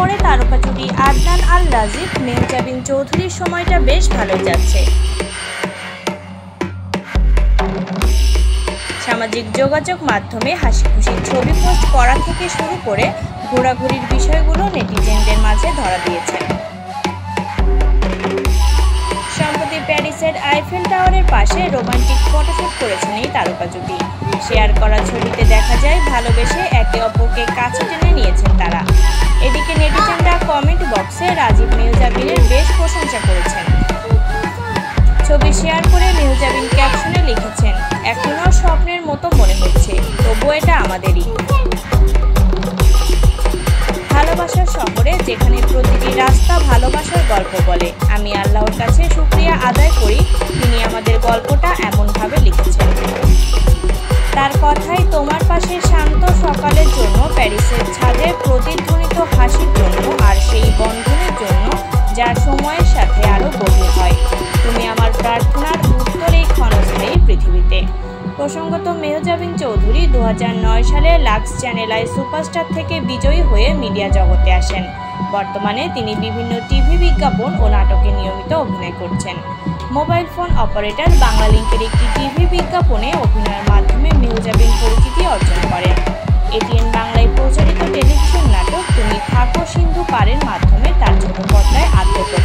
পরে তারকা জুটি আদনান আর রাজীব মেহজাবিন চৌধুরীর সময়টা বেশ ভালোই যাচ্ছে। সামাজিক যোগাযোগ মাধ্যমে হাসি খুশির ছবি পোস্ট করা থেকে শুরু করে ঘোরাঘুরির বিষয়গুলো নেটিজেনদের মাঝে ধরা দিয়েছে। সম্প্রতি প্যারিসের আইফেল টাওয়ারের পাশে রোমান্টিক ফটোশুট করেছেন এই তারকা জুটি। শেয়ার করা ছবিতে দেখা যায় ভালোবেসে একে অপরকে কাছে টেনে নিয়েছেন তারা। এদিকে নেটিজেনরা কমেন্ট বক্সে রাজীব মেহজাবিনের বেশ প্রশংসা করেছেন। ছবি শেয়ার করে মেহজাবিন ক্যাপশনে লিখেছেন, এখনও স্বপ্নের মতো মনে হচ্ছে, তবু এটা আমাদেরই। ভালোবাসার শহরে যেখানে প্রতিটি রাস্তা ভালোবাসার গল্প বলে, আমি আল্লাহর কাছে শুকরিয়া আদায় করি তিনি আমাদের গল্পটা এমনভাবে লিখেছেন। তার কথাই তোমার পাশে শান্ত সকালের জন্য, প্যারিসের ছাদে প্রতিধ্বনিত হাসির জন্য, আর সেই বন্ধনের জন্য যা সময়ের সাথে আরও গভীর হয়। তুমি আমার প্রার্থনার উত্তর এই ক্ষণস্থায়ী পৃথিবীতে। প্রসঙ্গত, মেহজাবিন চৌধুরী 2009 সালে লাক্স চ্যানেল আই সুপারস্টার থেকে বিজয়ী হয়ে মিডিয়া জগতে আসেন। বর্তমানে তিনি বিভিন্ন টিভি বিজ্ঞাপন ও নাটকে নিয়মিত অভিনয় করছেন। মোবাইল ফোন অপারেটর বাংলালিংকের একটি টিভি বিজ্ঞাপনে অভিনয়ের মাধ্যমে মেহজাবিন পরিচিতি অর্জন করেন। এটিএন বাংলায় প্রচারিত টেলিভিশন নাটক তুমি থাকো সিন্ধু পারের মাধ্যমে তার ছোট পর্দায় আত্মপ্রকাশ